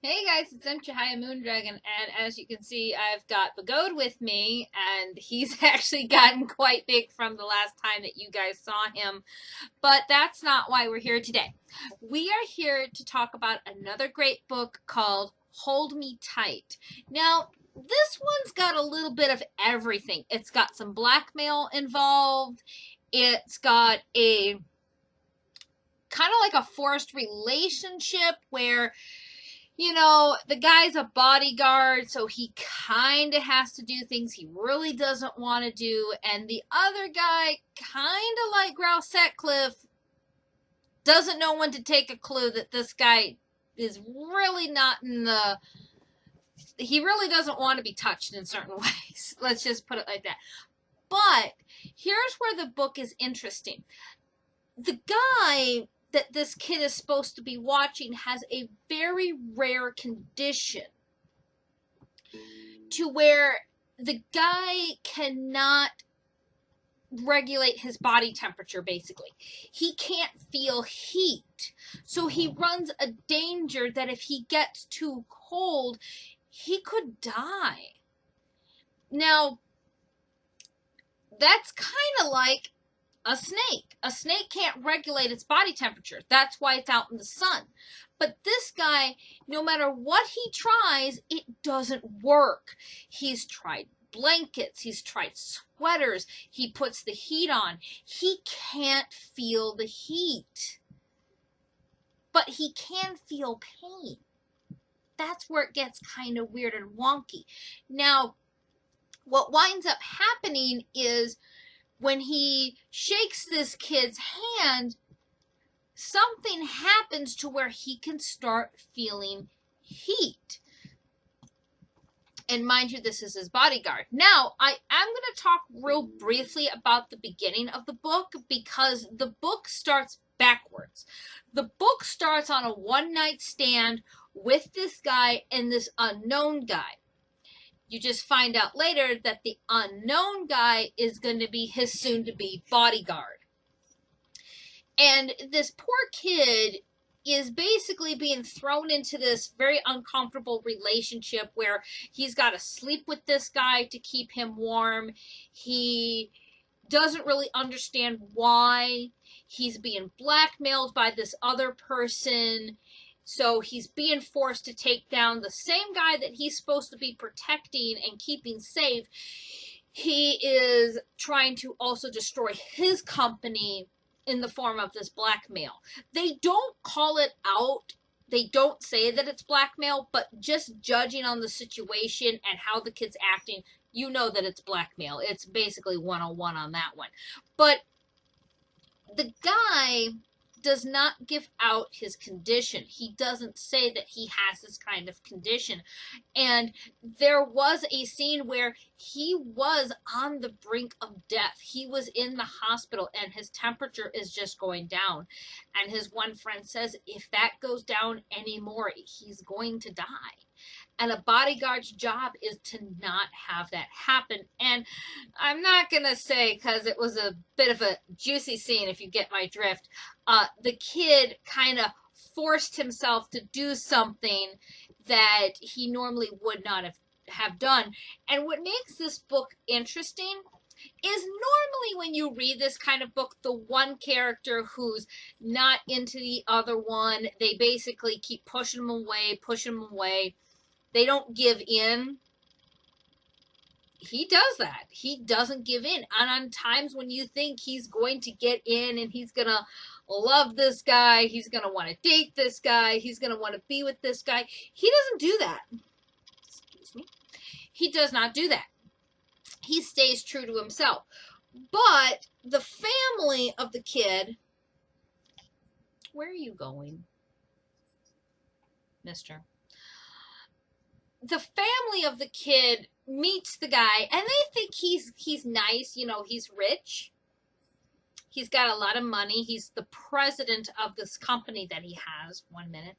Hey guys, it's Chihaya Moondragon, and as you can see, I've got Bagode with me, and he's actually gotten quite big from the last time that you guys saw him. But that's not why we're here today. We are here to talk about another great book called Hold Me Tight. Now, this one's got a little bit of everything. It's got some blackmail involved. It's got a kind of like a forced relationship where the guy's a bodyguard, so he kind of has to do things he really doesn't want to do. And the other guy, kind of like Grouse Sutcliffe, doesn't know when to take a clue that this guy is really not in the. He really doesn't want to be touched in certain ways. Let's just put it like that. But here's where the book is interesting. The guy that this kid is supposed to be watching has a very rare condition to where the guy cannot regulate his body temperature, basically. He can't feel heat. So he runs a danger that if he gets too cold, he could die. Now, that's kind of like a snake. A snake can't regulate its body temperature. That's why it's out in the sun. But this guy, no matter what he tries, it doesn't work. He's tried blankets, he's tried sweaters, he puts the heat on. He can't feel the heat. But he can feel pain. That's where it gets kind of weird and wonky. Now, what winds up happening is when he shakes this kid's hand, something happens to where he can start feeling heat. And mind you, this is his bodyguard. Now, I am going to talk real briefly about the beginning of the book because the book starts backwards. The book starts on a one-night stand with this guy and this unknown guy. You just find out later that the unknown guy is going to be his soon-to-be bodyguard. And this poor kid is basically being thrown into this very uncomfortable relationship where he's got to sleep with this guy to keep him warm. He doesn't really understand why. He's being blackmailed by this other person. So he's being forced to take down the same guy that he's supposed to be protecting and keeping safe. He is trying to also destroy his company in the form of this blackmail. They don't call it out. They don't say that it's blackmail, but just judging on the situation and how the kid's acting, you know that it's blackmail. It's basically 101 on that one. But the guy does not give out his condition. He doesn't say that he has this kind of condition. And there was a scene where he was on the brink of death. He was in the hospital and his temperature is just going down. And his one friend says, if that goes down anymore, he's going to die. And a bodyguard's job is to not have that happen. And I'm not going to say, because it was a bit of a juicy scene, if you get my drift, the kid kind of forced himself to do something that he normally would not have done. And what makes this book interesting is normally when you read this kind of book, the one character who's not into the other one, they basically keep pushing them away, pushing them away. They don't give in. He does that. He doesn't give in. And on times when you think he's going to get in and he's going to love this guy, he's going to want to date this guy, he's going to want to be with this guy, he doesn't do that. Excuse me. He does not do that. He stays true to himself. But the family of the kid, where are you going, mister? The family of the kid meets the guy and they think he's nice, he's rich. He's got a lot of money. He's the president of this company that he has. 1 minute.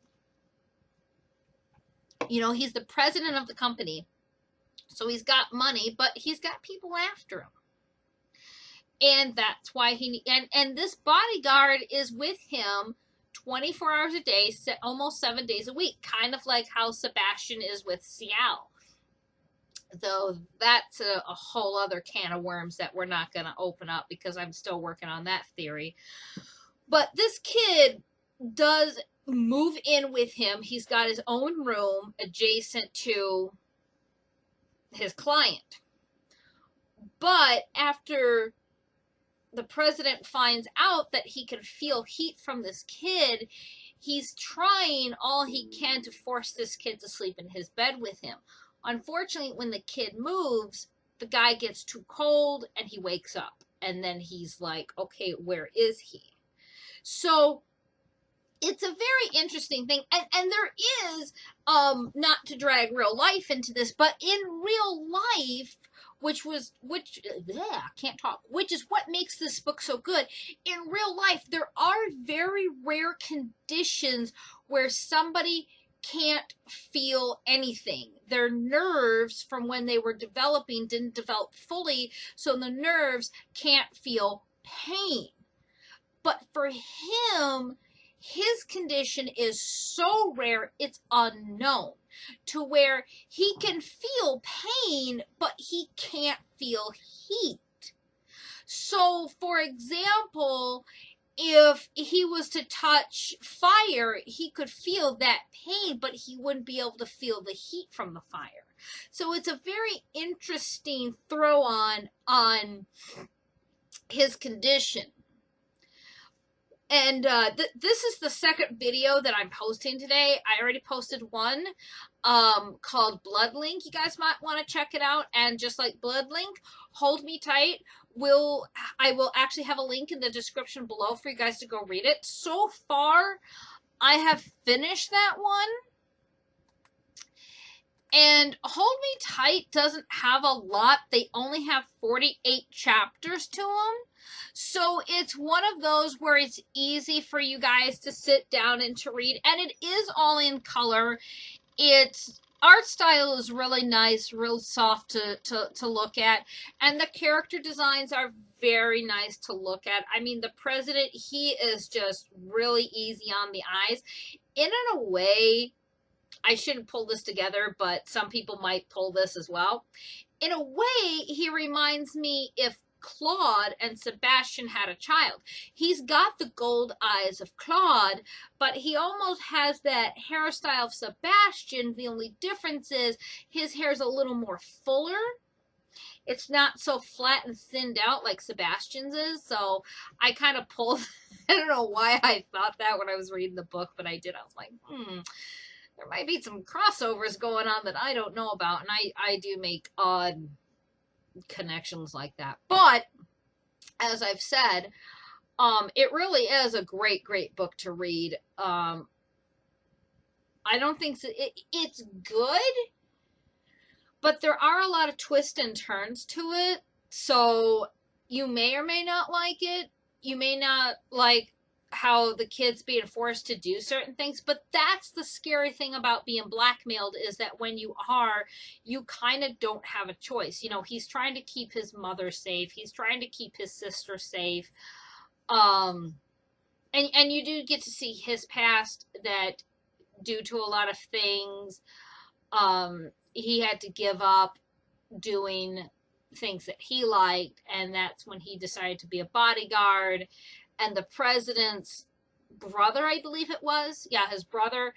He's the president of the company. So he's got money, but he's got people after him. And that's why and this bodyguard is with him 24 hours a day, almost 7 days a week, kind of like how Sebastian is with Ciel. Though that's a whole other can of worms that we're not going to open up because I'm still working on that theory. But this kid does move in with him. He's got his own room adjacent to his client. But after the president finds out that he can feel heat from this kid, he's trying all he can to force this kid to sleep in his bed with him. Unfortunately, when the kid moves, the guy gets too cold and he wakes up. And then he's like, okay, where is he? So it's a very interesting thing. And there is, not to drag real life into this, but in real life, which is what makes this book so good. In real life, there are very rare conditions where somebody can't feel anything. Their nerves from when they were developing didn't develop fully, so the nerves can't feel pain. But for him, his condition is so rare, it's unknown, to where he can feel pain, but he can't feel heat. So, for example, if he was to touch fire, he could feel that pain, but he wouldn't be able to feel the heat from the fire. So it's a very interesting throw on his condition. And this is the second video that I'm posting today. I already posted one called Bloodlink. You guys might want to check it out. And just like Bloodlink, hold me tight. I will actually have a link in the description below for you guys to go read it. So far, I have finished that one. And Hold Me Tight doesn't have a lot. They only have 48 chapters to them. So it's one of those where it's easy for you guys to sit down and to read. And it is all in color. Its art style is really nice, real soft to look at. And the character designs are very nice to look at. I mean, the president, he is just really easy on the eyes. In a way, I shouldn't pull this together, but some people might pull this as well. In a way, he reminds me if Claude and Sebastian had a child. He's got the gold eyes of Claude, but he almost has that hairstyle of Sebastian. The only difference is his hair is a little more fuller. It's not so flat and thinned out like Sebastian's is. So I kind of pulled, I don't know why I thought that when I was reading the book, but I did. I was like, there might be some crossovers going on that I don't know about. And I do make odd connections like that. But as I've said, it really is a great book to read. I don't think so. It's good, but there are a lot of twists and turns to it. So you may or may not like it. You may not like how the kid's being forced to do certain things, but that's the scary thing about being blackmailed, is that when you are, you kind of don't have a choice. You know, he's trying to keep his mother safe. He's trying to keep his sister safe. And you do get to see his past, that due to a lot of things, he had to give up doing things that he liked, and that's when he decided to be a bodyguard. And the president's brother, I believe it was, his brother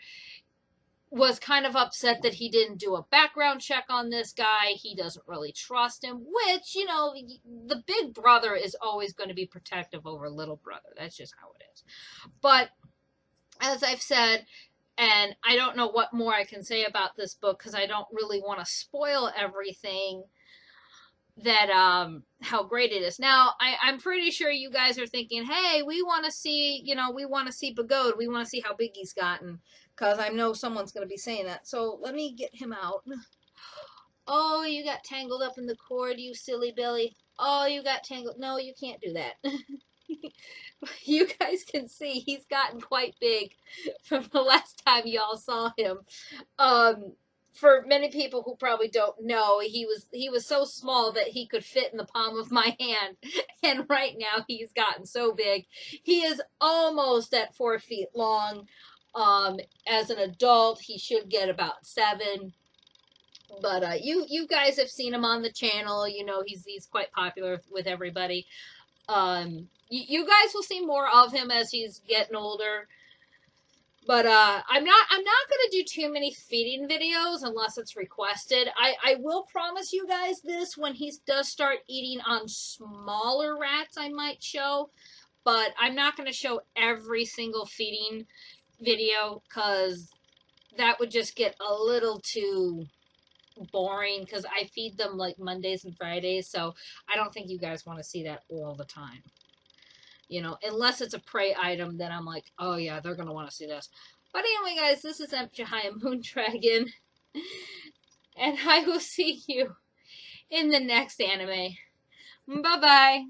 was kind of upset that he didn't do a background check on this guy. He doesn't really trust him, which, you know, the big brother is always going to be protective over little brother. That's just how it is. But as I've said, and I don't know what more I can say about this book because I don't really want to spoil everything, that how great it is. Now, I'm pretty sure you guys are thinking, hey, we want to see, we want to see Bagode. We want to see how big he's gotten, because I know someone's going to be saying that. So let me get him out. Oh, you got tangled up in the cord, you silly Billy. Oh, you got tangled. No, you can't do that. You guys can see he's gotten quite big from the last time y'all saw him. for many people who probably don't know, he was so small that he could fit in the palm of my hand, and right now he's gotten so big. He is almost at 4 feet long. As an adult, he should get about 7. But you guys have seen him on the channel. You know he's quite popular with everybody. You guys will see more of him as he's getting older. But I'm not gonna do too many feeding videos unless it's requested. I will promise you guys this: when he does start eating on smaller rats, I might show. But I'm not gonna show every single feeding video because that would just get a little too boring. Because I feed them like Mondays and Fridays, so I don't think you guys want to see that all the time. You know, unless it's a prey item, then I'm like, oh yeah, they're going to want to see this. But anyway, guys, this is Jahia Moondragon. And I will see you in the next anime. Bye-bye.